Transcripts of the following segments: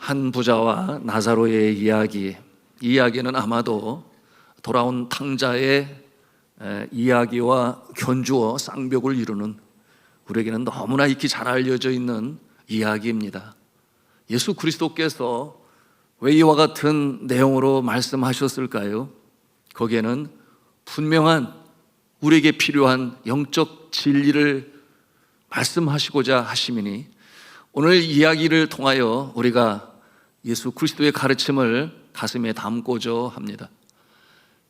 한 부자와 나사로의 이야기, 이 이야기는 아마도 돌아온 탕자의 이야기와 견주어 쌍벽을 이루는, 우리에게는 너무나 익히 잘 알려져 있는 이야기입니다. 예수 그리스도께서 왜 이와 같은 내용으로 말씀하셨을까요? 거기에는 분명한 우리에게 필요한 영적 진리를 말씀하시고자 하심이니, 오늘 이야기를 통하여 우리가 예수 그리스도의 가르침을 가슴에 담고자 합니다.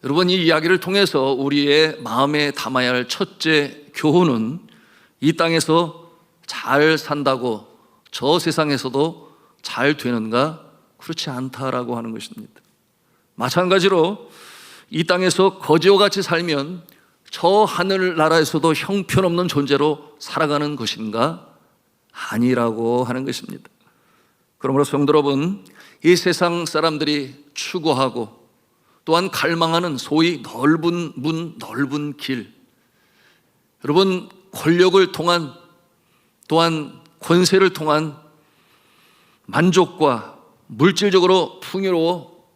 여러분, 이 이야기를 통해서 우리의 마음에 담아야 할 첫째 교훈은 이 땅에서 잘 산다고 저 세상에서도 잘 되는가? 그렇지 않다라고 하는 것입니다. 마찬가지로 이 땅에서 거지와 같이 살면 저 하늘나라에서도 형편없는 존재로 살아가는 것인가? 아니라고 하는 것입니다. 그러므로 성도 여러분, 이 세상 사람들이 추구하고 또한 갈망하는 소위 넓은 문, 넓은 길, 여러분, 권력을 통한, 또한 권세를 통한 만족과 물질적으로 풍요로워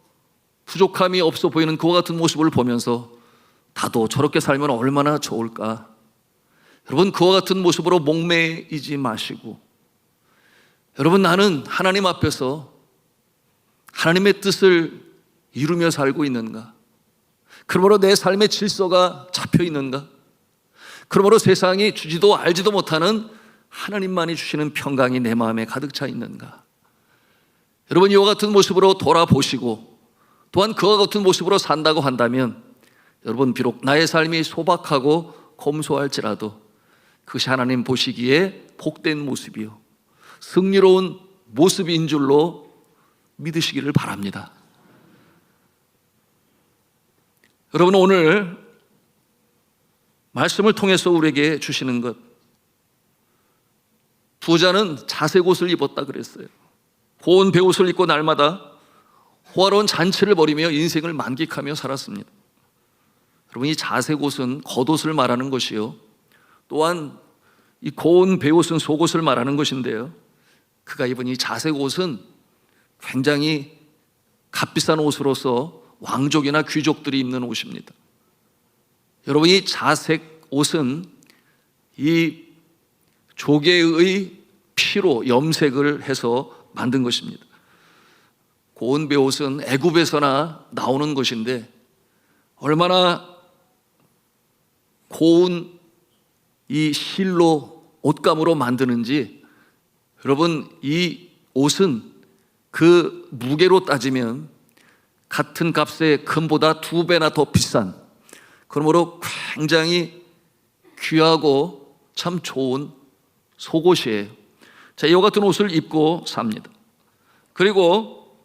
부족함이 없어 보이는 그와 같은 모습을 보면서 나도 저렇게 살면 얼마나 좋을까? 여러분, 그와 같은 모습으로 목매이지 마시고, 여러분, 나는 하나님 앞에서 하나님의 뜻을 이루며 살고 있는가? 그러므로 내 삶의 질서가 잡혀 있는가? 그러므로 세상이 주지도 알지도 못하는 하나님만이 주시는 평강이 내 마음에 가득 차 있는가? 여러분, 이와 같은 모습으로 돌아보시고 또한 그와 같은 모습으로 산다고 한다면, 여러분, 비록 나의 삶이 소박하고 검소할지라도 그것이 하나님 보시기에 복된 모습이요 승리로운 모습인 줄로 믿으시기를 바랍니다. 여러분, 오늘 말씀을 통해서 우리에게 주시는 것, 부자는 자색 옷을 입었다 그랬어요. 고운 베옷을 입고 날마다 호화로운 잔치를 벌이며 인생을 만끽하며 살았습니다. 여러분, 이 자색 옷은 겉옷을 말하는 것이요 또한 이 고운 베옷은 속옷을 말하는 것인데요, 그가 입은 이 자색 옷은 굉장히 값비싼 옷으로서 왕족이나 귀족들이 입는 옷입니다. 여러분, 이 자색 옷은 이 조개의 피로 염색을 해서 만든 것입니다. 고운 베옷은 애굽에서나 나오는 것인데, 얼마나 고운 이 실로 옷감으로 만드는지, 여러분, 이 옷은 그 무게로 따지면 같은 값의 금보다 2배나 더 비싼, 그러므로 굉장히 귀하고 참 좋은 속옷이에요. 자, 이와 같은 옷을 입고 삽니다. 그리고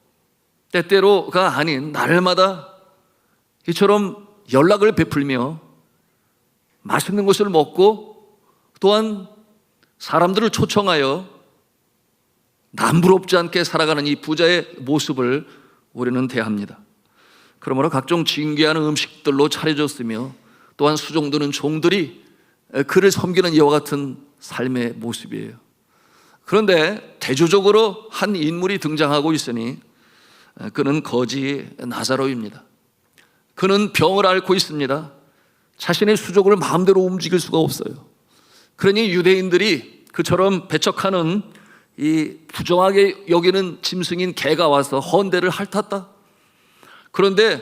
때때로가 아닌 날마다 이처럼 연락을 베풀며 맛있는 것을 먹고 또한 사람들을 초청하여 남부럽지 않게 살아가는 이 부자의 모습을 우리는 대합니다. 그러므로 각종 진귀한 음식들로 차려졌으며 또한 수종드는 종들이 그를 섬기는 이와 같은 삶의 모습이에요. 그런데 대조적으로 한 인물이 등장하고 있으니 그는 거지 나사로입니다. 그는 병을 앓고 있습니다. 자신의 수족을 마음대로 움직일 수가 없어요. 그러니 유대인들이 그처럼 배척하는 이 부정하게 여기는 짐승인 개가 와서 헌대를 핥았다. 그런데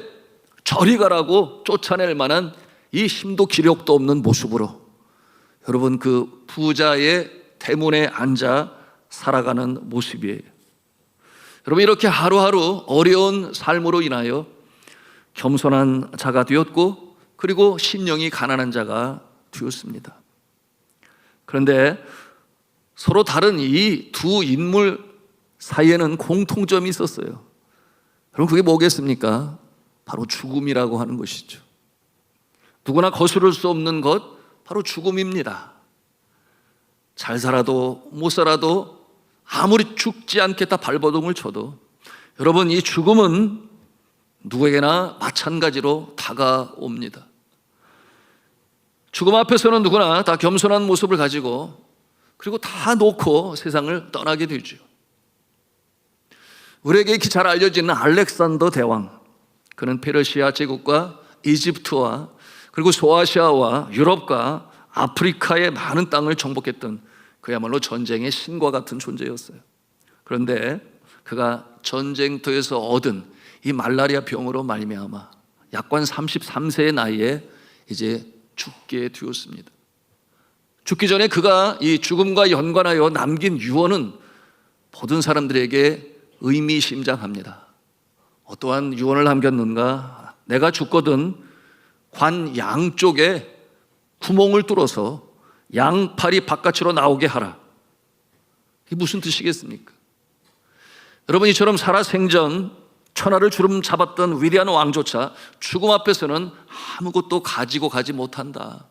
저리 가라고 쫓아낼 만한 이 힘도 기력도 없는 모습으로 여러분, 그 부자의 대문에 앉아 살아가는 모습이에요. 여러분, 이렇게 하루하루 어려운 삶으로 인하여 겸손한 자가 되었고, 그리고 심령이 가난한 자가 되었습니다. 그런데 서로 다른 이 두 인물 사이에는 공통점이 있었어요. 그럼 그게 뭐겠습니까? 바로 죽음이라고 하는 것이죠. 누구나 거스를 수 없는 것, 바로 죽음입니다. 잘 살아도 못 살아도 아무리 죽지 않겠다 발버둥을 쳐도 여러분, 이 죽음은 누구에게나 마찬가지로 다가옵니다. 죽음 앞에서는 누구나 다 겸손한 모습을 가지고 그리고 다 놓고 세상을 떠나게 되죠. 우리에게 익히 잘 알려지는 알렉산더 대왕, 그는 페르시아 제국과 이집트와 그리고 소아시아와 유럽과 아프리카의 많은 땅을 정복했던 그야말로 전쟁의 신과 같은 존재였어요. 그런데 그가 전쟁터에서 얻은 이 말라리아 병으로 말미암아 약관 33세의 나이에 이제 죽게 되었습니다. 죽기 전에 그가 이 죽음과 연관하여 남긴 유언은 모든 사람들에게 의미심장합니다. 어떠한 유언을 남겼는가? 내가 죽거든 관 양쪽에 구멍을 뚫어서 양팔이 바깥으로 나오게 하라. 이게 무슨 뜻이겠습니까? 여러분, 이처럼 살아생전 천하를 주름 잡았던 위대한 왕조차 죽음 앞에서는 아무것도 가지고 가지 못한다.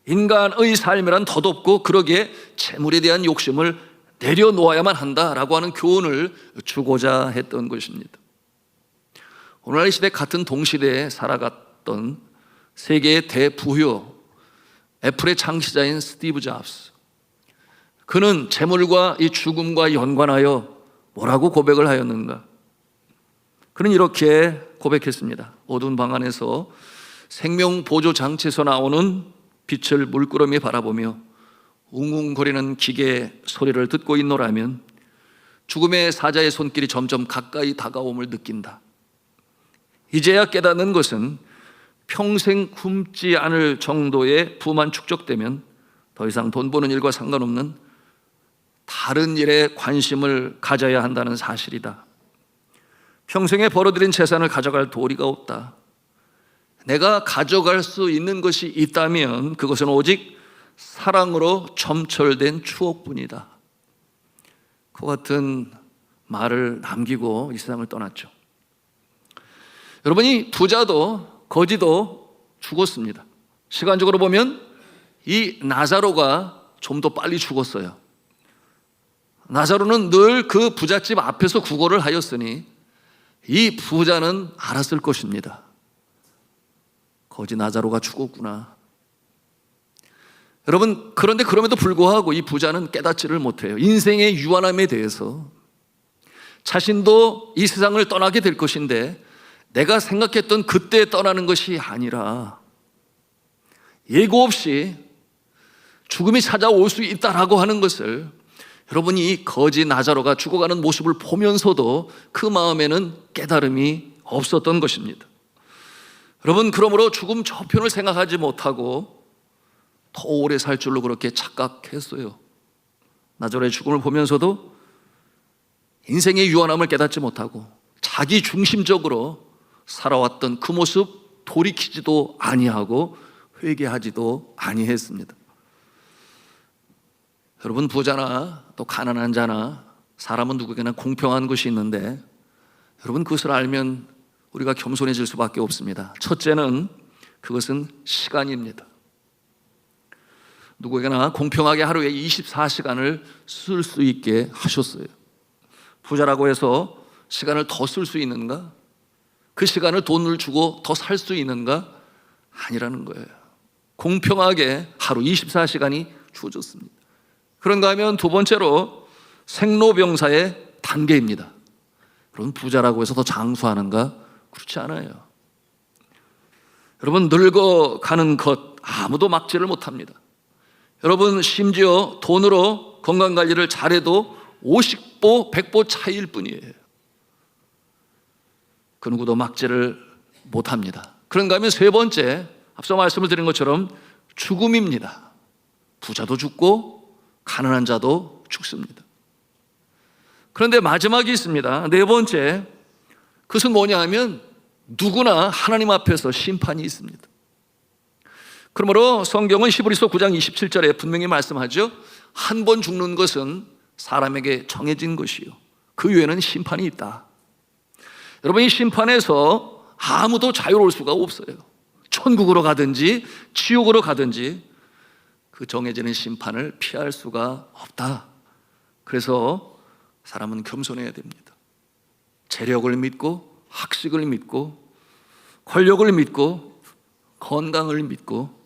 인간의 삶이란 덧없고 그러기에 재물에 대한 욕심을 내려놓아야만 한다라고 하는 교훈을 주고자 했던 것입니다. 오늘날 이 시대 같은 동시대에 살아갔던 세계의 대부효 애플의 창시자인 스티브 잡스, 그는 재물과 이 죽음과 연관하여 뭐라고 고백을 하였는가? 그는 이렇게 고백했습니다. 어두운 방 안에서 생명보조 장치에서 나오는 빛을 물끄러미 바라보며 웅웅거리는 기계 소리를 듣고 있노라면 죽음의 사자의 손길이 점점 가까이 다가옴을 느낀다. 이제야 깨닫는 것은 평생 굶지 않을 정도의 부만 축적되면 더 이상 돈 버는 일과 상관없는 다른 일에 관심을 가져야 한다는 사실이다. 평생에 벌어들인 재산을 가져갈 도리가 없다. 내가 가져갈 수 있는 것이 있다면 그것은 오직 사랑으로 점철된 추억뿐이다. 그와 같은 말을 남기고 이 세상을 떠났죠. 여러분이 부자도 거지도 죽었습니다. 시간적으로 보면 이 나사로가 좀 더 빨리 죽었어요. 나사로는 늘 그 부잣집 앞에서 구걸을 하였으니 이 부자는 알았을 것입니다. 거지 나사로가 죽었구나. 여러분, 그런데 그럼에도 불구하고 이 부자는 깨닫지를 못해요. 인생의 유한함에 대해서. 자신도 이 세상을 떠나게 될 것인데 내가 생각했던 그때 떠나는 것이 아니라 예고 없이 죽음이 찾아올 수 있다라고 하는 것을, 여러분이 이 거지 나사로가 죽어가는 모습을 보면서도 그 마음에는 깨달음이 없었던 것입니다. 여러분, 그러므로 죽음 저편을 생각하지 못하고 더 오래 살 줄로 그렇게 착각했어요. 나사로의 죽음을 보면서도 인생의 유한함을 깨닫지 못하고 자기 중심적으로 살아왔던 그 모습 돌이키지도 아니하고 회개하지도 아니했습니다. 여러분, 부자나 또 가난한 자나 사람은 누구에게나 공평한 것이 있는데 여러분, 그것을 알면 우리가 겸손해질 수밖에 없습니다. 첫째는 그것은 시간입니다. 누구에게나 공평하게 하루에 24시간을 쓸 수 있게 하셨어요. 부자라고 해서 시간을 더 쓸 수 있는가? 그 시간을 돈을 주고 더 살 수 있는가? 아니라는 거예요. 공평하게 하루 24시간이 주어졌습니다. 그런가 하면 두 번째로 생로병사의 단계입니다. 여러분, 부자라고 해서 더 장수하는가? 그렇지 않아요. 여러분, 늙어가는 것 아무도 막지를 못합니다. 여러분, 심지어 돈으로 건강관리를 잘해도 50보 100보 차이일 뿐이에요. 그 누구도 막지를 못합니다. 그런가 하면 세 번째, 앞서 말씀을 드린 것처럼 죽음입니다. 부자도 죽고 가난한 자도 죽습니다. 그런데 마지막이 있습니다. 네 번째, 그것은 뭐냐 하면 누구나 하나님 앞에서 심판이 있습니다. 그러므로 성경은 히브리서 9장 27절에 분명히 말씀하죠. 한 번 죽는 것은 사람에게 정해진 것이요, 그 외에는 심판이 있다. 여러분, 이 심판에서 아무도 자유로울 수가 없어요. 천국으로 가든지 지옥으로 가든지 그 정해지는 심판을 피할 수가 없다. 그래서 사람은 겸손해야 됩니다. 재력을 믿고 학식을 믿고 권력을 믿고 건강을 믿고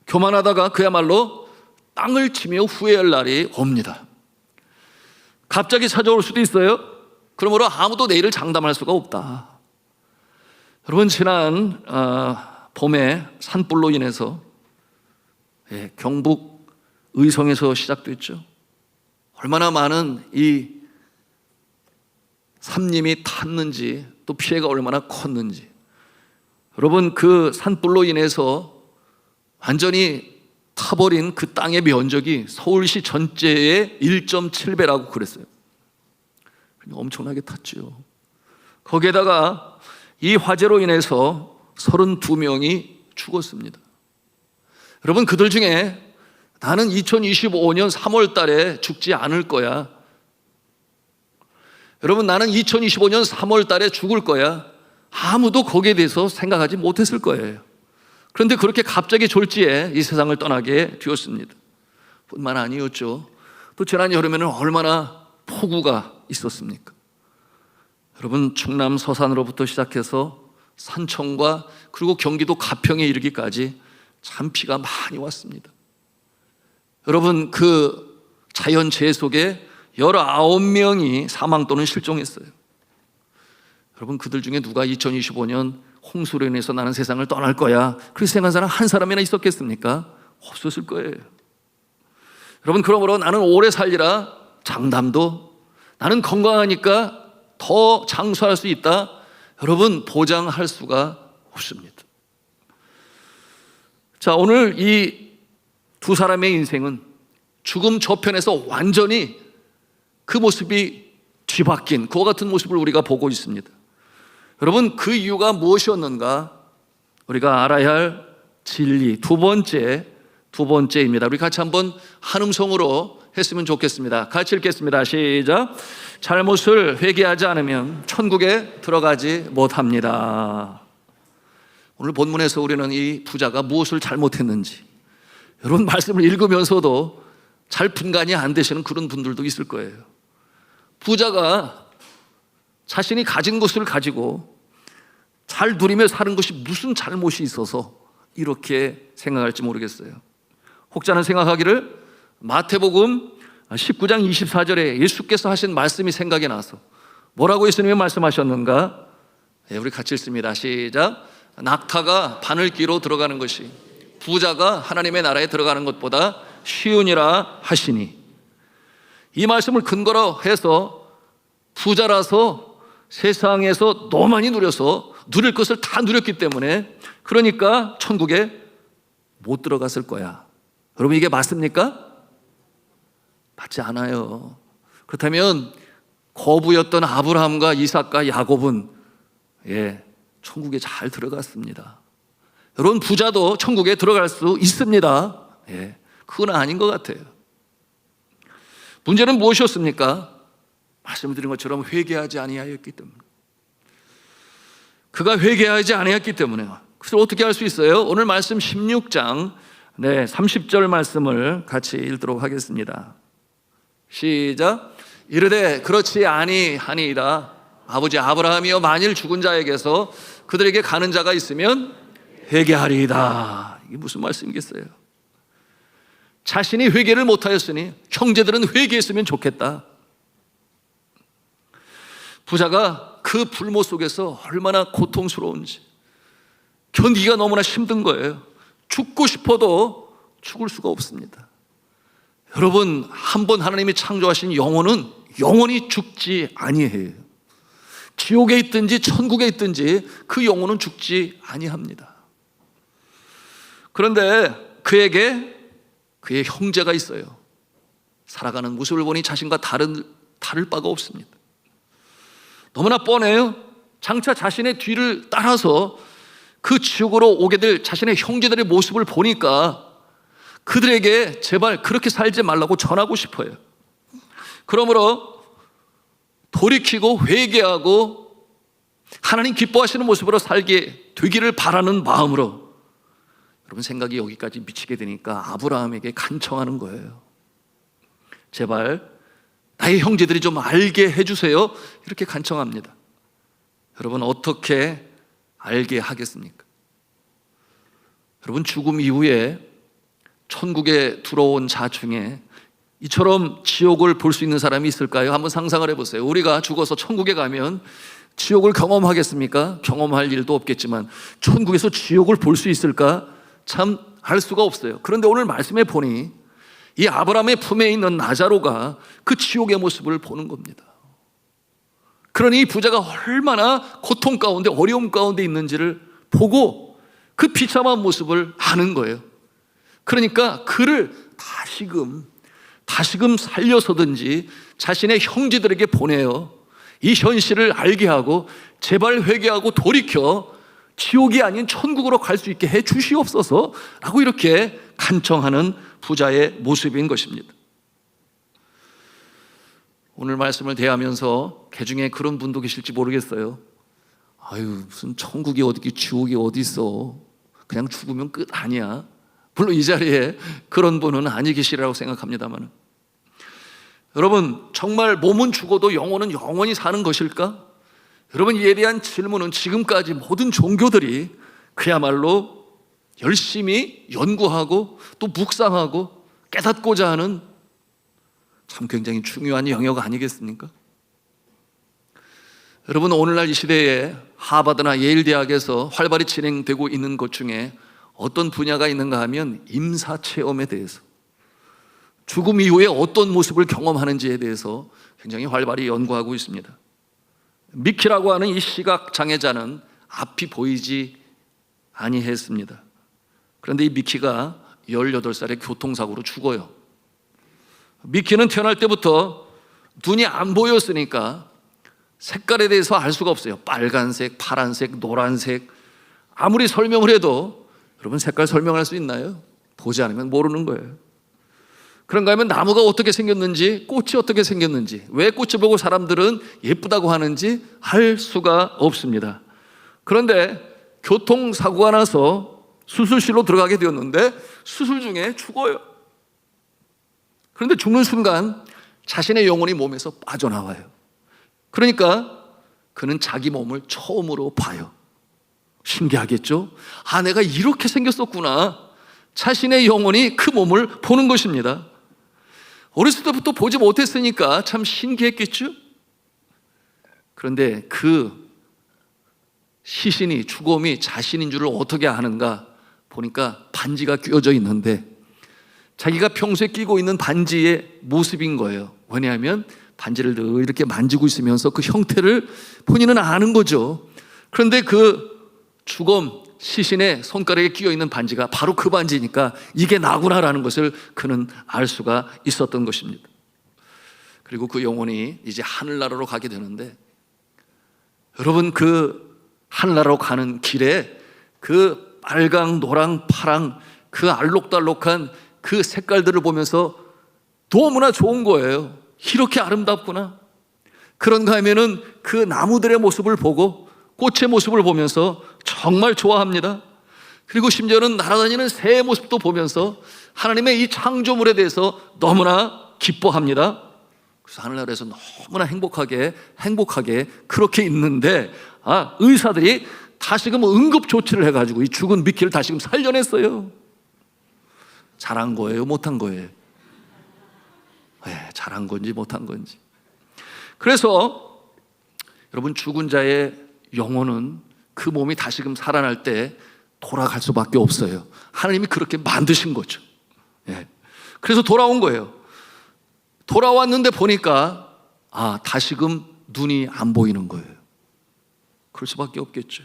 교만하다가 그야말로 땅을 치며 후회할 날이 옵니다. 갑자기 찾아올 수도 있어요. 그러므로 아무도 내일을 장담할 수가 없다. 여러분, 지난 봄에 산불로 인해서 경북 의성에서 시작됐죠. 얼마나 많은 이 산림이 탔는지, 또 피해가 얼마나 컸는지. 여러분, 그 산불로 인해서 완전히 타버린 그 땅의 면적이 서울시 전체의 1.7배라고 그랬어요. 엄청나게 탔죠. 거기에다가 이 화재로 인해서 32명이 죽었습니다. 여러분, 그들 중에 나는 2025년 3월 달에 죽지 않을 거야, 여러분, 나는 2025년 3월 달에 죽을 거야, 아무도 거기에 대해서 생각하지 못했을 거예요. 그런데 그렇게 갑자기 졸지에 이 세상을 떠나게 되었습니다. 뿐만 아니었죠. 또 지난 여름에는 얼마나 폭우가 있었습니까? 여러분, 충남 서산으로부터 시작해서 산청과 그리고 경기도 가평에 이르기까지 참 비가 많이 왔습니다. 여러분, 그 자연재해 속에 19명이 사망 또는 실종했어요. 여러분, 그들 중에 누가 2025년 홍수로 인해서 나는 세상을 떠날 거야, 그렇게 생각한 사람 한 사람이나 있었겠습니까? 없었을 거예요. 여러분, 그러므로 나는 오래 살리라 장담도, 나는 건강하니까 더 장수할 수 있다, 여러분, 보장할 수가 없습니다. 자, 오늘 이 두 사람의 인생은 죽음 저편에서 완전히 그 모습이 뒤바뀐 그와 같은 모습을 우리가 보고 있습니다. 여러분, 그 이유가 무엇이었는가? 우리가 알아야 할 진리 두 번째입니다. 우리 같이 한번 한 음성으로 했으면 좋겠습니다. 같이 읽겠습니다. 시작. 잘못을 회개하지 않으면 천국에 들어가지 못합니다. 오늘 본문에서 우리는 이 부자가 무엇을 잘못했는지, 여러분, 말씀을 읽으면서도 잘 분간이 안 되시는 그런 분들도 있을 거예요. 부자가 자신이 가진 것을 가지고 잘 누리며 사는 것이 무슨 잘못이 있어서 이렇게 생각할지 모르겠어요. 혹자는 생각하기를 마태복음 19장 24절에 예수께서 하신 말씀이 생각이 나서 뭐라고 예수님이 말씀하셨는가? 우리 같이 읽습니다. 시작. 낙타가 바늘귀로 들어가는 것이 부자가 하나님의 나라에 들어가는 것보다 쉬우니라 하시니, 이 말씀을 근거로 해서 부자라서 세상에서 너무 많이 누려서 누릴 것을 다 누렸기 때문에 그러니까 천국에 못 들어갔을 거야. 여러분, 이게 맞습니까? 맞지 않아요. 그렇다면 거부였던 아브라함과 이삭과 야곱은 천국에 잘 들어갔습니다. 여러분, 부자도 천국에 들어갈 수 있습니다. 그건 아닌 것 같아요. 문제는 무엇이었습니까? 말씀드린 것처럼 회개하지 아니하였기 때문에. 그가 회개하지 아니했기 때문에. 그래서 어떻게 할 수 있어요? 오늘 말씀 16장 30절 말씀을 같이 읽도록 하겠습니다. 시작. 이르되 그렇지 아니하니이다. 아버지 아브라함이여, 만일 죽은 자에게서 그들에게 가는 자가 있으면 회개하리이다. 이게 무슨 말씀이겠어요? 자신이 회개를 못하였으니 형제들은 회개했으면 좋겠다. 부자가 그 불모 속에서 얼마나 고통스러운지 견디기가 너무나 힘든 거예요. 죽고 싶어도 죽을 수가 없습니다. 여러분, 한번 하나님이 창조하신 영혼은 영원히 죽지 아니해요. 지옥에 있든지 천국에 있든지 그 영혼은 죽지 아니합니다. 그런데 그에게 그의 형제가 있어요. 살아가는 모습을 보니 자신과 다를 바가 없습니다. 너무나 뻔해요. 장차 자신의 뒤를 따라서 그 지옥으로 오게 될 자신의 형제들의 모습을 보니까 그들에게 제발 그렇게 살지 말라고 전하고 싶어요. 그러므로 돌이키고 회개하고 하나님 기뻐하시는 모습으로 살게 되기를 바라는 마음으로, 여러분, 생각이 여기까지 미치게 되니까 아브라함에게 간청하는 거예요. 제발 나의 형제들이 좀 알게 해주세요. 이렇게 간청합니다. 여러분, 어떻게 알게 하겠습니까? 여러분, 죽음 이후에 천국에 들어온 자 중에 이처럼 지옥을 볼 수 있는 사람이 있을까요? 한번 상상을 해보세요. 우리가 죽어서 천국에 가면 지옥을 경험하겠습니까? 경험할 일도 없겠지만 천국에서 지옥을 볼 수 있을까? 참 알 수가 없어요. 그런데 오늘 말씀해 보니 이 아브라함의 품에 있는 나자로가 그 지옥의 모습을 보는 겁니다. 그러니 이 부자가 얼마나 고통 가운데 어려움 가운데 있는지를 보고 그 비참한 모습을 아는 거예요. 그러니까 그를 다시금 살려서든지 자신의 형제들에게 보내요. 이 현실을 알게 하고 제발 회개하고 돌이켜 지옥이 아닌 천국으로 갈 수 있게 해 주시옵소서 라고 이렇게 간청하는 부자의 모습인 것입니다. 오늘 말씀을 대하면서 개중에 그런 분도 계실지 모르겠어요. 아유, 무슨 천국이 어디 지옥이 어디 있어, 그냥 죽으면 끝 아니야. 물론 이 자리에 그런 분은 아니 계시라고 생각합니다만, 여러분, 정말 몸은 죽어도 영혼은 영원히 사는 것일까? 여러분, 이에 대한 질문은 지금까지 모든 종교들이 그야말로 열심히 연구하고 또 묵상하고 깨닫고자 하는 참 굉장히 중요한 영역 아니겠습니까? 여러분, 오늘날 이 시대에 하버드나 예일 대학에서 활발히 진행되고 있는 것 중에 어떤 분야가 있는가 하면 임사체험에 대해서, 죽음 이후에 어떤 모습을 경험하는지에 대해서 굉장히 활발히 연구하고 있습니다. 미키라고 하는 이 시각장애자는 앞이 보이지 아니했습니다. 그런데 이 미키가 18살에 교통사고로 죽어요. 미키는 태어날 때부터 눈이 안 보였으니까 색깔에 대해서 알 수가 없어요. 빨간색, 파란색, 노란색. 아무리 설명을 해도 여러분, 색깔 설명할 수 있나요? 보지 않으면 모르는 거예요. 그런가 하면 나무가 어떻게 생겼는지, 꽃이 어떻게 생겼는지, 왜 꽃을 보고 사람들은 예쁘다고 하는지 알 수가 없습니다. 그런데 교통사고가 나서 수술실로 들어가게 되었는데 수술 중에 죽어요. 그런데 죽는 순간 자신의 영혼이 몸에서 빠져나와요. 그러니까 그는 자기 몸을 처음으로 봐요. 신기하겠죠? 아, 내가 이렇게 생겼었구나. 자신의 영혼이 그 몸을 보는 것입니다. 어렸을 때부터 보지 못했으니까 참 신기했겠죠? 그런데 그 시신이, 죽음이 자신인 줄을 어떻게 아는가 보니까 반지가 끼워져 있는데 자기가 평소에 끼고 있는 반지의 모습인 거예요. 왜냐하면 반지를 늘 이렇게 만지고 있으면서 그 형태를 본인은 아는 거죠. 그런데 그 죽음 시신의 손가락에 끼어 있는 반지가 바로 그 반지니까 이게 나구나라는 것을 그는 알 수가 있었던 것입니다. 그리고 그 영혼이 이제 하늘나라로 가게 되는데, 여러분, 그 하늘나라로 가는 길에 그 빨강, 노랑, 파랑, 그 알록달록한 그 색깔들을 보면서 너무나 좋은 거예요. 이렇게 아름답구나. 그런가 하면은 그 나무들의 모습을 보고 꽃의 모습을 보면서 정말 좋아합니다. 그리고 심지어는 날아다니는 새의 모습도 보면서 하나님의 이 창조물에 대해서 너무나 기뻐합니다. 그래서 하늘나라에서 너무나 행복하게 그렇게 있는데, 의사들이 다시금 응급조치를 해가지고 이 죽은 미키를 다시금 살려냈어요. 잘한 거예요, 못한 거예요? 잘한 건지 못한 건지. 그래서 여러분, 죽은 자의 영혼은 그 몸이 다시금 살아날 때 돌아갈 수밖에 없어요. 하나님이 그렇게 만드신 거죠. 그래서 돌아온 거예요. 돌아왔는데 보니까 다시금 눈이 안 보이는 거예요. 그럴 수밖에 없겠죠.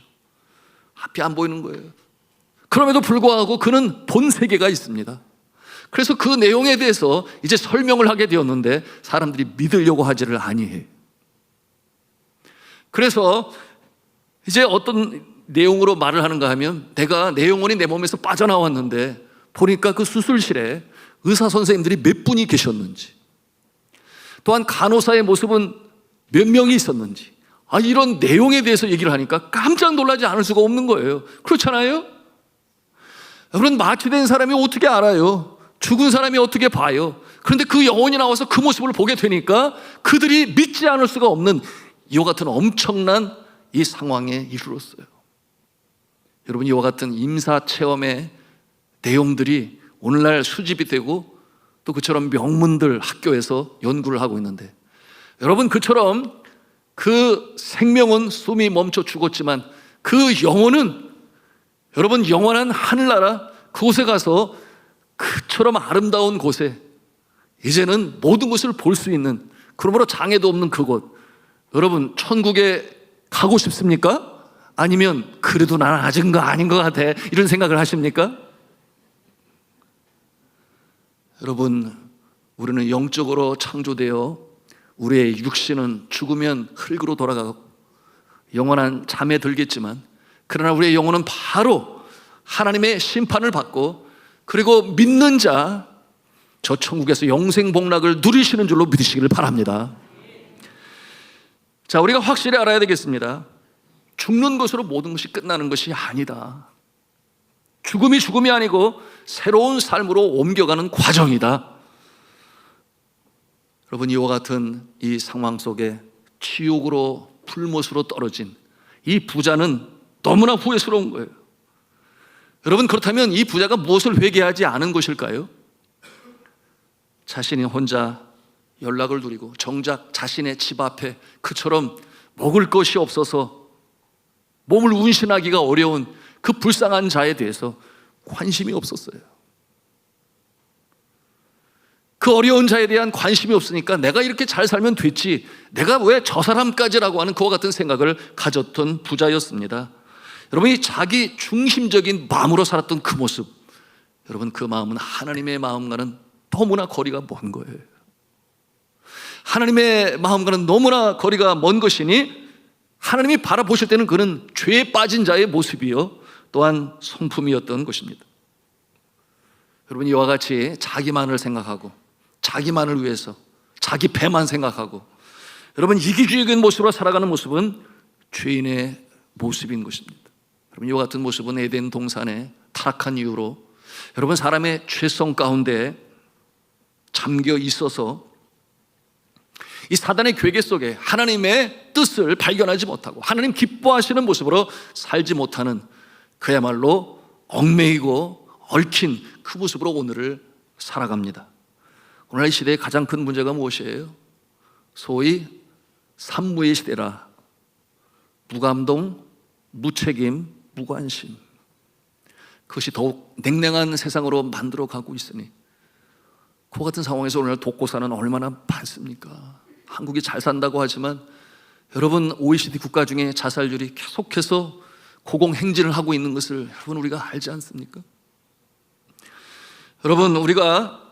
앞이 안 보이는 거예요. 그럼에도 불구하고 그는 본 세계가 있습니다. 그래서 그 내용에 대해서 이제 설명을 하게 되었는데 사람들이 믿으려고 하지를 아니해요. 그래서 이제 어떤 내용으로 말을 하는가 하면, 내 영혼이 내 몸에서 빠져나왔는데 보니까 그 수술실에 의사 선생님들이 몇 분이 계셨는지, 또한 간호사의 모습은 몇 명이 있었는지, 이런 내용에 대해서 얘기를 하니까 깜짝 놀라지 않을 수가 없는 거예요. 그렇잖아요? 여러분, 마취된 사람이 어떻게 알아요? 죽은 사람이 어떻게 봐요? 그런데 그 영혼이 나와서 그 모습을 보게 되니까 그들이 믿지 않을 수가 없는 이와 같은 엄청난 이 상황에 이르렀어요. 여러분, 이와 같은 임사 체험의 내용들이 오늘날 수집이 되고 또 그처럼 명문들 학교에서 연구를 하고 있는데, 여러분, 그처럼 그 생명은 숨이 멈춰 죽었지만 그 영혼은, 여러분, 영원한 하늘나라 그곳에 가서 그처럼 아름다운 곳에 이제는 모든 것을 볼 수 있는, 그러므로 장애도 없는 그곳, 여러분, 천국에 가고 싶습니까? 아니면 그래도 나는 아직은 거 아닌 것 같아, 이런 생각을 하십니까? 여러분, 우리는 영적으로 창조되어 우리의 육신은 죽으면 흙으로 돌아가고 영원한 잠에 들겠지만, 그러나 우리의 영혼은 바로 하나님의 심판을 받고, 그리고 믿는 자, 저 천국에서 영생 복락을 누리시는 줄로 믿으시기를 바랍니다. 자, 우리가 확실히 알아야 되겠습니다. 죽는 것으로 모든 것이 끝나는 것이 아니다. 죽음이 죽음이 아니고 새로운 삶으로 옮겨가는 과정이다. 여러분, 이와 같은 이 상황 속에 지옥으로 불못으로 떨어진 이 부자는 너무나 후회스러운 거예요. 여러분, 그렇다면 이 부자가 무엇을 회개하지 않은 것일까요? 자신이 혼자 연락을 누리고 정작 자신의 집 앞에 그처럼 먹을 것이 없어서 몸을 운신하기가 어려운 그 불쌍한 자에 대해서 관심이 없었어요. 그 어려운 자에 대한 관심이 없으니까 내가 이렇게 잘 살면 됐지, 내가 왜 저 사람까지라고 하는 그와 같은 생각을 가졌던 부자였습니다. 여러분, 이 자기 중심적인 마음으로 살았던 그 모습, 여러분, 그 마음은 하나님의 마음과는 너무나 거리가 먼 거예요. 하나님의 마음과는 너무나 거리가 먼 것이니 하나님이 바라보실 때는 그는 죄에 빠진 자의 모습이요, 또한 성품이었던 것입니다. 여러분, 이와 같이 자기만을 생각하고 자기만을 위해서 자기 배만 생각하고 여러분 이기주의적인 모습으로 살아가는 모습은 죄인의 모습인 것입니다. 여러분, 이와 같은 모습은 에덴 동산의 타락한 이유로 여러분 사람의 죄성 가운데 잠겨 있어서 이 사단의 괴계 속에 하나님의 뜻을 발견하지 못하고 하나님 기뻐하시는 모습으로 살지 못하는, 그야말로 얽매이고 얽힌 그 모습으로 오늘을 살아갑니다. 오늘날 이 시대의 가장 큰 문제가 무엇이에요? 소위 산무의 시대라. 무감동, 무책임, 무관심. 그것이 더욱 냉랭한 세상으로 만들어 가고 있으니 그와 같은 상황에서 오늘 독고사는 얼마나 많습니까? 한국이 잘 산다고 하지만 여러분, OECD 국가 중에 자살률이 계속해서 고공행진을 하고 있는 것을 여러분 우리가 알지 않습니까? 여러분, 우리가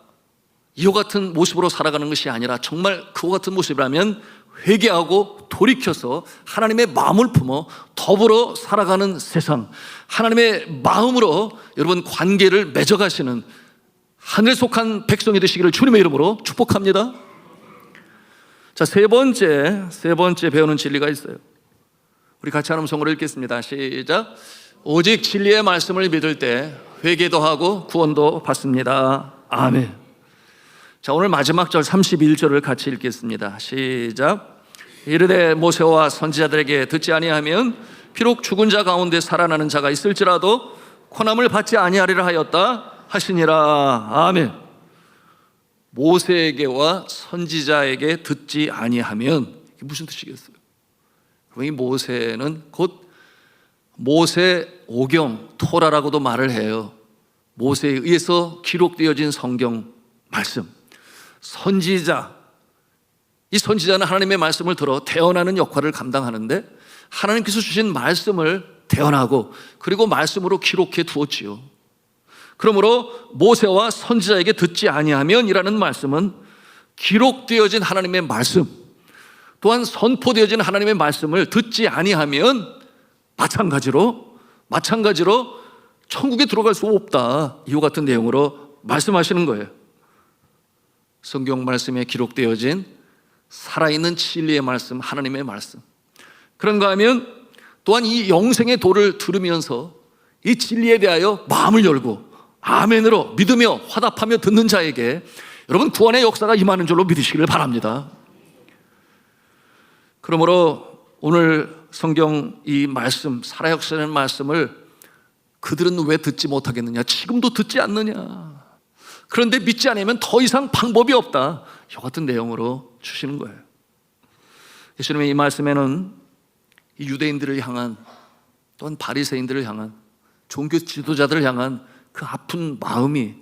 이와 같은 모습으로 살아가는 것이 아니라 정말 그와 같은 모습이라면 회개하고 돌이켜서 하나님의 마음을 품어 더불어 살아가는 세상, 하나님의 마음으로 여러분 관계를 맺어가시는 하늘에 속한 백성이 되시기를 주님의 이름으로 축복합니다. 자, 세 번째 배우는 진리가 있어요. 우리 같이 하는 성으로 읽겠습니다. 시작. 오직 진리의 말씀을 믿을 때 회개도 하고 구원도 받습니다. 아멘. 자, 오늘 마지막 절 31절을 같이 읽겠습니다. 시작. 이르되 모세와 선지자들에게 듣지 아니하면 비록 죽은 자 가운데 살아나는 자가 있을지라도 고난을 받지 아니하리라 하였다 하시니라. 아멘. 모세에게와 선지자에게 듣지 아니하면 이게 무슨 뜻이겠어요? 이 모세는 곧 모세 오경 토라라고도 말을 해요. 모세에 의해서 기록되어진 성경 말씀. 선지자, 이 선지자는 하나님의 말씀을 들어 대언하는 역할을 감당하는데 하나님께서 주신 말씀을 대언하고 그리고 말씀으로 기록해 두었지요. 그러므로 모세와 선지자에게 듣지 아니하면 이라는 말씀은 기록되어진 하나님의 말씀, 또한 선포되어진 하나님의 말씀을 듣지 아니하면 마찬가지로 천국에 들어갈 수 없다, 이와 같은 내용으로 말씀하시는 거예요. 성경 말씀에 기록되어진 살아있는 진리의 말씀, 하나님의 말씀, 그런가 하면 또한 이 영생의 도를 들으면서 이 진리에 대하여 마음을 열고 아멘으로 믿으며 화답하며 듣는 자에게 여러분 구원의 역사가 임하는 줄로 믿으시기를 바랍니다. 그러므로 오늘 성경 이 말씀, 살아역사하는 말씀을 그들은 왜 듣지 못하겠느냐, 지금도 듣지 않느냐, 그런데 믿지 않으면 더 이상 방법이 없다. 이 같은 내용으로 주시는 거예요. 예수님의 이 말씀에는 이 유대인들을 향한, 또한 바리새인들을 향한, 종교 지도자들을 향한 그 아픈 마음이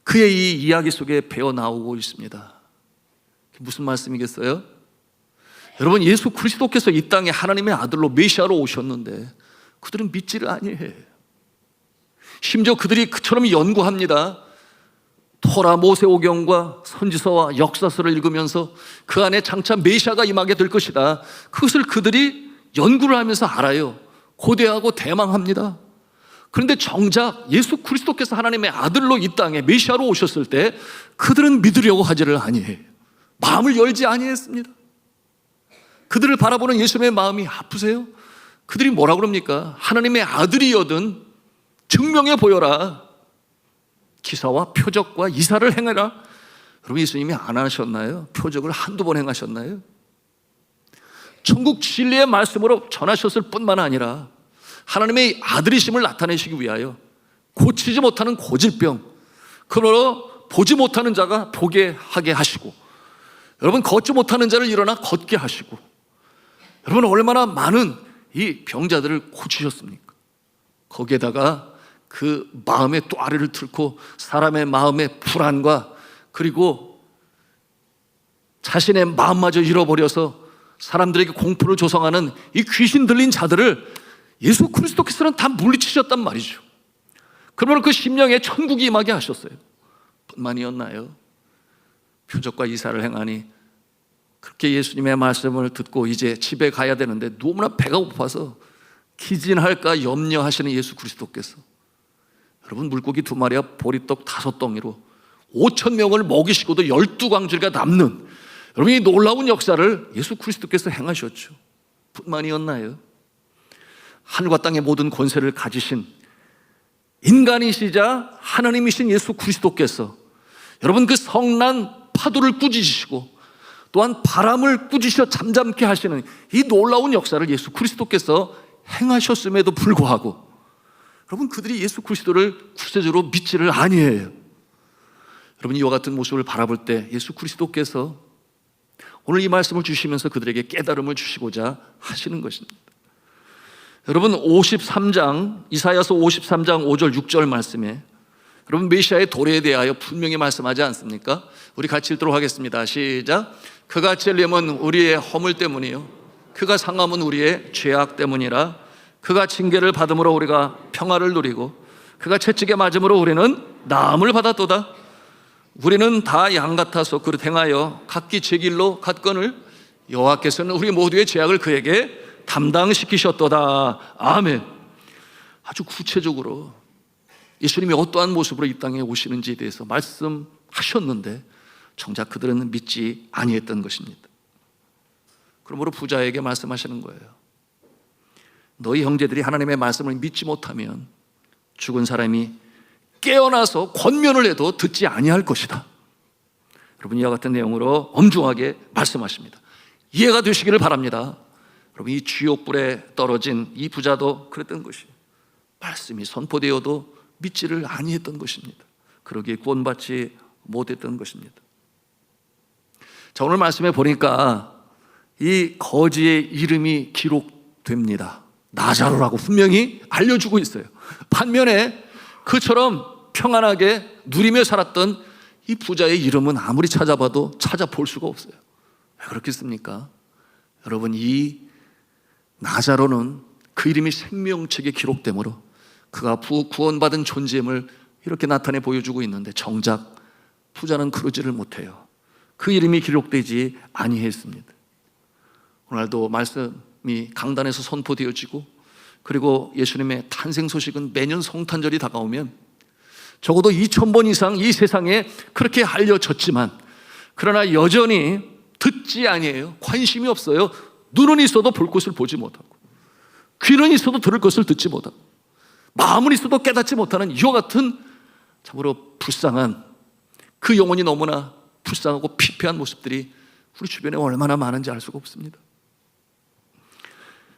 그의 이 이야기 속에 배어 나오고 있습니다. 무슨 말씀이겠어요? 여러분, 예수 그리스도께서 이 땅에 하나님의 아들로 메시아로 오셨는데 그들은 믿지를 아니해요. 심지어 그들이 그처럼 연구합니다. 토라, 모세오경과 선지서와 역사서를 읽으면서 그 안에 장차 메시아가 임하게 될 것이다. 그것을 그들이 연구를 하면서 알아요. 고대하고 대망합니다. 그런데 정작 예수 그리스도께서 하나님의 아들로 이 땅에 메시아로 오셨을 때 그들은 믿으려고 하지를 아니해요. 마음을 열지 아니했습니다. 그들을 바라보는 예수님의 마음이 아프세요? 그들이 뭐라 그럽니까? 하나님의 아들이여든 증명해 보여라. 기사와 표적과 이사를 행해라. 여러분, 예수님이 안 하셨나요? 표적을 한두 번 행하셨나요? 천국 진리의 말씀으로 전하셨을 뿐만 아니라 하나님의 아들이심을 나타내시기 위하여 고치지 못하는 고질병, 그러므로 보지 못하는 자가 보게 하게 하시고, 여러분, 걷지 못하는 자를 일어나 걷게 하시고, 여러분, 얼마나 많은 이 병자들을 고치셨습니까? 거기에다가 그 마음의 또 아래를 뚫고 사람의 마음의 불안과, 그리고 자신의 마음마저 잃어버려서 사람들에게 공포를 조성하는 이 귀신 들린 자들을 예수 그리스도께서는 다 물리치셨단 말이죠. 그러면 그 심령에 천국이 임하게 하셨어요. 뿐만이었나요? 표적과 이사를 행하니, 그렇게 예수님의 말씀을 듣고 이제 집에 가야 되는데 너무나 배가 고파서 기진할까 염려하시는 예수 그리스도께서, 여러분, 물고기 2마리와 보리떡 5덩이로 5,000명을 먹이시고도 12광주리가 남는, 여러분, 이 놀라운 역사를 예수 그리스도께서 행하셨죠. 뿐만이었나요? 하늘과 땅의 모든 권세를 가지신 인간이시자 하나님이신 예수 그리스도께서, 여러분, 그 성난 파도를 꾸짖으시고 또한 바람을 꾸짖으셔 잠잠케 하시는 이 놀라운 역사를 예수 그리스도께서 행하셨음에도 불구하고, 여러분, 그들이 예수 그리스도를 구세주로 믿지를 아니해요. 여러분, 이와 같은 모습을 바라볼 때 예수 그리스도께서 오늘 이 말씀을 주시면서 그들에게 깨달음을 주시고자 하시는 것입니다. 여러분, 53장, 이사야서 53장 5절 6절 말씀에, 여러분, 메시아의 도래에 대하여 분명히 말씀하지 않습니까? 우리 같이 읽도록 하겠습니다. 시작. 그가 찔림은 우리의 허물 때문이요 그가 상함은 우리의 죄악 때문이라. 그가 징계를 받음으로 우리가 평화를 누리고 그가 채찍에 맞음으로 우리는 나음을 받았도다. 우리는 다 양 같아서 그릇 행하여 각기 제 길로 갔거늘 여호와께서는 우리 모두의 죄악을 그에게 담당시키셨도다. 아멘. 아주 구체적으로 예수님이 어떠한 모습으로 이 땅에 오시는지에 대해서 말씀하셨는데 정작 그들은 믿지 아니했던 것입니다. 그러므로 부자에게 말씀하시는 거예요. 너희 형제들이 하나님의 말씀을 믿지 못하면 죽은 사람이 깨어나서 권면을 해도 듣지 아니할 것이다. 여러분, 이와 같은 내용으로 엄중하게 말씀하십니다. 이해가 되시기를 바랍니다. 여러분, 이 지옥불에 떨어진 이 부자도 그랬던 것이에요. 말씀이 선포되어도 믿지를 아니했던 것입니다. 그러기에 구원받지 못했던 것입니다. 자, 오늘 말씀에 보니까 이 거지의 이름이 기록됩니다. 나자로라고 분명히 알려주고 있어요. 반면에 그처럼 평안하게 누리며 살았던 이 부자의 이름은 아무리 찾아봐도 찾아볼 수가 없어요. 왜 그렇겠습니까? 여러분, 이 나자로는 그 이름이 생명책에 기록되므로 그가 구원받은 존재임을 이렇게 나타내 보여주고 있는데 정작 부자는 그러지를 못해요. 그 이름이 기록되지 아니했습니다. 오늘도 말씀이 강단에서 선포되어지고, 그리고 예수님의 탄생 소식은 매년 성탄절이 다가오면 적어도 2,000번 이상 이 세상에 그렇게 알려졌지만, 그러나 여전히 듣지 아니해요. 관심이 없어요. 눈은 있어도 볼 것을 보지 못하고, 귀는 있어도 들을 것을 듣지 못하고, 마음은 있어도 깨닫지 못하는 이와 같은 참으로 불쌍한, 그 영혼이 너무나 불쌍하고 피폐한 모습들이 우리 주변에 얼마나 많은지 알 수가 없습니다.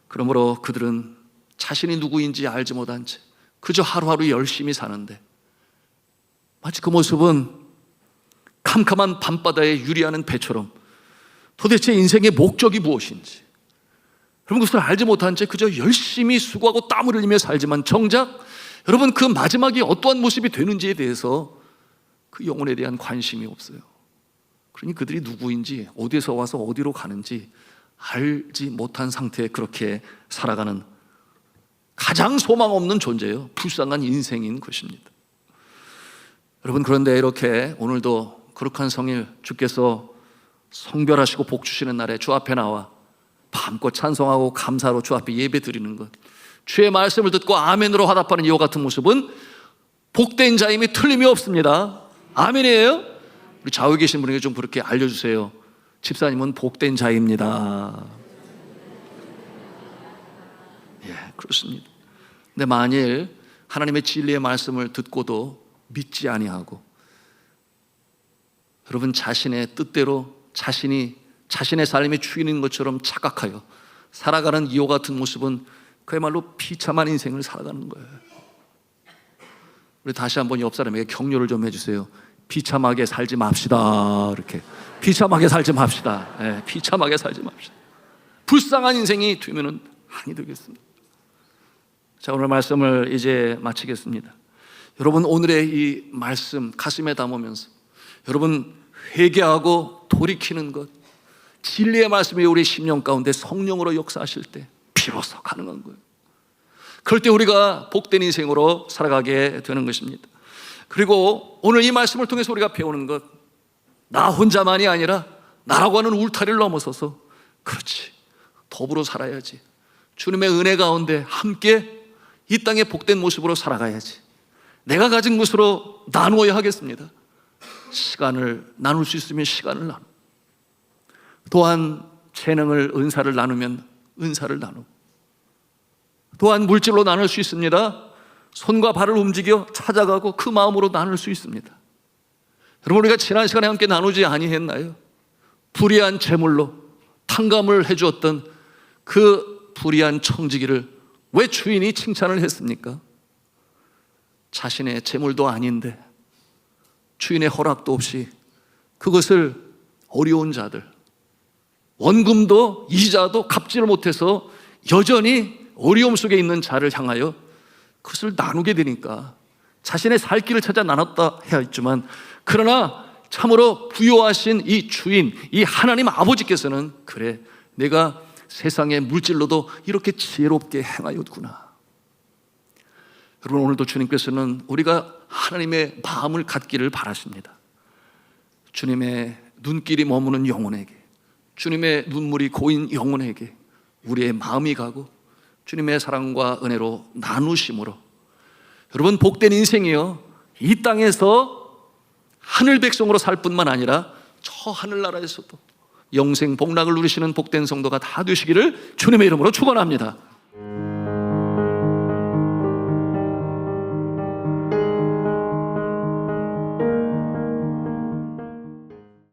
그러므로 그들은 자신이 누구인지 알지 못한 채 그저 하루하루 열심히 사는데, 마치 그 모습은 캄캄한 밤바다에 유리하는 배처럼 도대체 인생의 목적이 무엇인지, 여러분 그것을 알지 못한 채 그저 열심히 수고하고 땀을 흘리며 살지만 정작 여러분 그 마지막이 어떠한 모습이 되는지에 대해서 그 영혼에 대한 관심이 없어요. 그러니 그들이 누구인지, 어디에서 와서 어디로 가는지 알지 못한 상태에 그렇게 살아가는 가장 소망 없는 존재예요. 불쌍한 인생인 것입니다. 여러분, 그런데 이렇게 오늘도 거룩한 성일 주께서 성별하시고 복 주시는 날에 주 앞에 나와 밤껏 찬송하고 감사로 주 앞에 예배 드리는 것, 주의 말씀을 듣고 아멘으로 화답하는 이와 같은 모습은 복된 자임이 틀림이 없습니다. 아멘이에요? 우리 좌우에 계신 분에게 좀 그렇게 알려주세요. 집사님은 복된 자입니다. 예, 그렇습니다. 근데 만일 하나님의 진리의 말씀을 듣고도 믿지 아니하고 여러분 자신의 뜻대로 자신의 삶의 주인인 것처럼 착각하여 살아가는 이와 같은 모습은 그야말로 비참한 인생을 살아가는 거예요. 우리 다시 한번 옆 사람에게 격려를 좀 해주세요. 비참하게 살지 맙시다. 이렇게 비참하게 살지 맙시다. 네, 비참하게 살지 맙시다. 불쌍한 인생이 되면은 아니 되겠습니다. 자, 오늘 말씀을 이제 마치겠습니다. 여러분 오늘의 이 말씀 가슴에 담으면서 여러분 회개하고 돌이키는 것, 진리의 말씀이 우리 심령 가운데 성령으로 역사하실 때 비로소 가능한 거예요. 그럴 때 우리가 복된 인생으로 살아가게 되는 것입니다. 그리고 오늘 이 말씀을 통해서 우리가 배우는 것, 나 혼자만이 아니라 나라고 하는 울타리를 넘어서서 그렇지, 더불어 살아야지, 주님의 은혜 가운데 함께 이 땅의 복된 모습으로 살아가야지, 내가 가진 것으로 나누어야 하겠습니다. 시간을 나눌 수 있으면 시간을 나누고, 또한 재능을, 은사를 나누면 은사를 나누고, 또한 물질로 나눌 수 있습니다. 손과 발을 움직여 찾아가고 그 마음으로 나눌 수 있습니다. 여러분, 우리가 지난 시간에 함께 나누지 아니했나요? 불의한 재물로 탕감을 해주었던 그 불의한 청지기를 왜 주인이 칭찬을 했습니까? 자신의 재물도 아닌데 주인의 허락도 없이 그것을 어려운 자들, 원금도 이자도 갚지를 못해서 여전히 어려움 속에 있는 자를 향하여 그것을 나누게 되니까 자신의 살 길을 찾아 나눴다 해야 했지만, 그러나 참으로 부요하신 이 주인, 이 하나님 아버지께서는 그래, 내가 세상의 물질로도 이렇게 지혜롭게 행하였구나. 여러분, 오늘도 주님께서는 우리가 하나님의 마음을 갖기를 바라십니다. 주님의 눈길이 머무는 영혼에게, 주님의 눈물이 고인 영혼에게 우리의 마음이 가고 주님의 사랑과 은혜로 나누심으로 여러분 복된 인생이요, 이 땅에서 하늘 백성으로 살 뿐만 아니라 저 하늘나라에서도 영생 복락을 누리시는 복된 성도가 다 되시기를 주님의 이름으로 축원합니다.